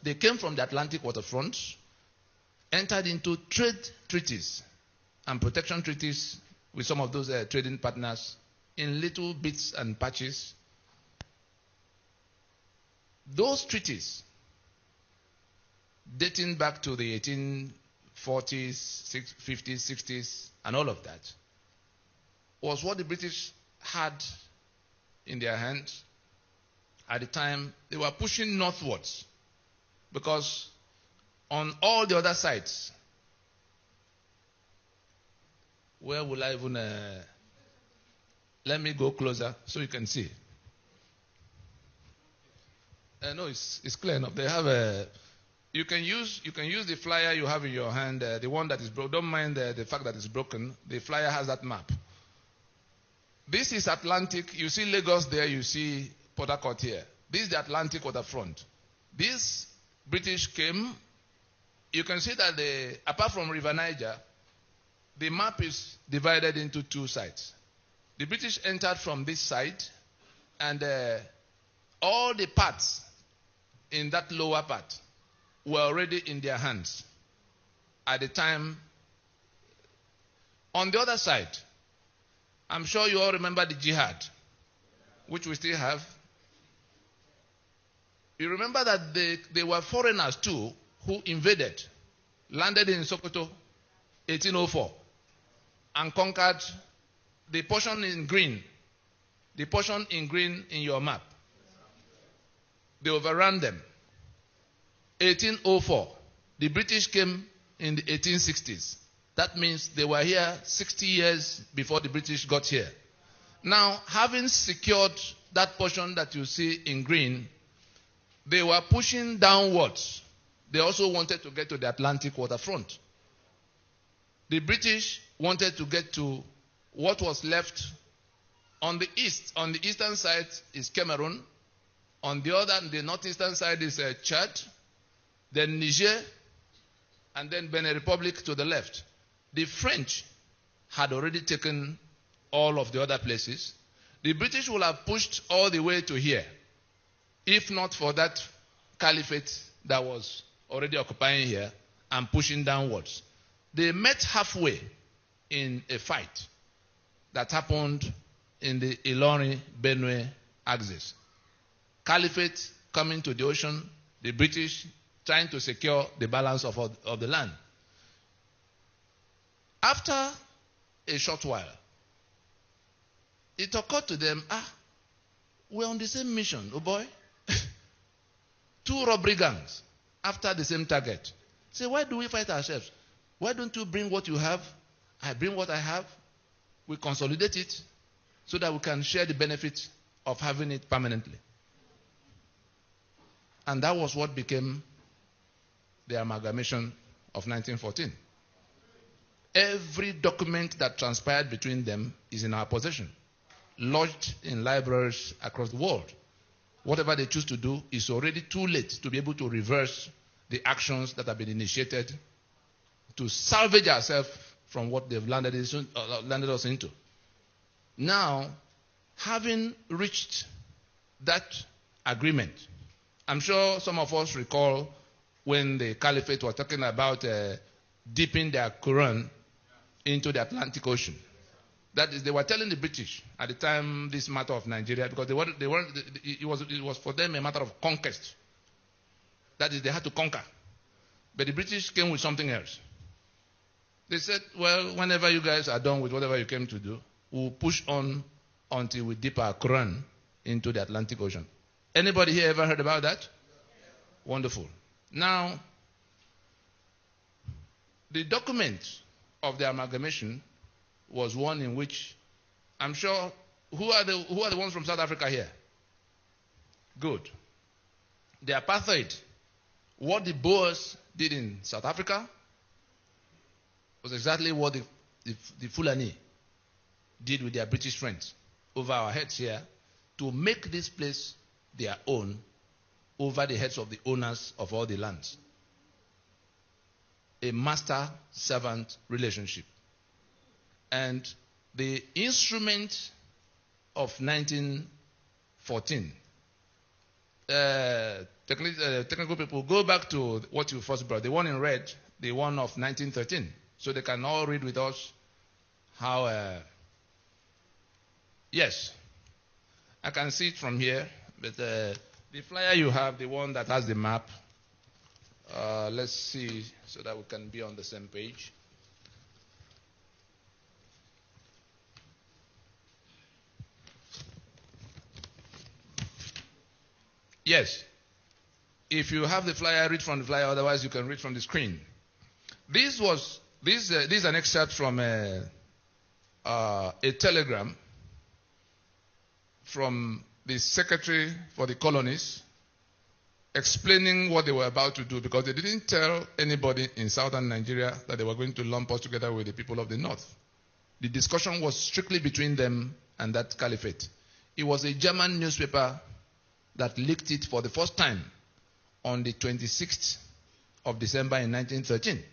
They came from the Atlantic waterfront, entered into trade treaties and protection treaties with some of those trading partners in little bits and patches. Those treaties, dating back to the 1840s, 50s, 60s, and all of that, was what the British had in their hands at the time. They were pushing northwards because on all the other sides, where will I even, let me go closer so you can see. No, it's clear enough. They have a, you can use the flyer you have in your hand, the one that is broken. Don't mind the fact that it's broken. The flyer has that map. This is Atlantic. You see Lagos there. You see Port Harcourt here. This is the Atlantic waterfront. This British came. You can see that apart from River Niger, the map is divided into two sides. The British entered from this side, and all the parts in that lower part were already in their hands at the time. On the other side, I'm sure you all remember the jihad, which we still have. You remember that they were foreigners too who invaded, landed in Sokoto, 1804, and conquered the portion in green. The portion in green in your map. They overran them. 1804. The British came in the 1860s. That means they were here 60 years before the British got here. Now, having secured that portion that you see in green, they were pushing downwards. They also wanted to get to the Atlantic waterfront. The British wanted to get to what was left on the east. On the eastern side is Cameroon. On the northeastern side is Chad, then Niger, and then Benin Republic to the left. The French had already taken all of the other places. The British would have pushed all the way to here, if not for that Caliphate that was already occupying here and pushing downwards. They met halfway in a fight that happened in the Ilorin-Benue axis. Caliphate coming to the ocean, the British trying to secure the balance of the land. After a short while, it occurred to them, we're on the same mission, oh boy. Two robbery gangs after the same target. Say, why do we fight ourselves? Why don't you bring what you have? I bring what I have. We consolidate it so that we can share the benefits of having it permanently. And that was what became the amalgamation of 1914. Every document that transpired between them is in our possession, lodged in libraries across the world. Whatever they choose to do is already too late to be able to reverse the actions that have been initiated to salvage ourselves from what they've landed us into. Now, having reached that agreement, I'm sure some of us recall when the Caliphate was talking about dipping their Quran into the Atlantic Ocean. That is, they were telling the British at the time this matter of Nigeria, because it was for them a matter of conquest. That is, they had to conquer. But the British came with something else. They said, well, whenever you guys are done with whatever you came to do, we'll push on until we dip our Quran into the Atlantic Ocean. Anybody here ever heard about that? Wonderful. Now, the document of the amalgamation was one in which, I'm sure, who are the ones from South Africa here? Good. The apartheid, what the Boers did in South Africa was exactly what the Fulani did with their British friends over our heads here to make this place their own over the heads of the owners of all the lands. A master-servant relationship. And the instrument of 1914, 13 technical people, go back to what you first brought, the one in red, the one of 1913, so they can all read with us how. Yes, I can see it from here, but the flyer you have, the one that has the map, let's see so that we can be on the same page. Yes. If you have the flyer, read from the flyer. Otherwise, you can read from the screen. This is an excerpt from a telegram from the secretary for the colonies explaining what they were about to do, because they didn't tell anybody in southern Nigeria that they were going to lump us together with the people of the north. The discussion was strictly between them and that caliphate. It was a German newspaper that leaked it for the first time on the 26th of December in 1913.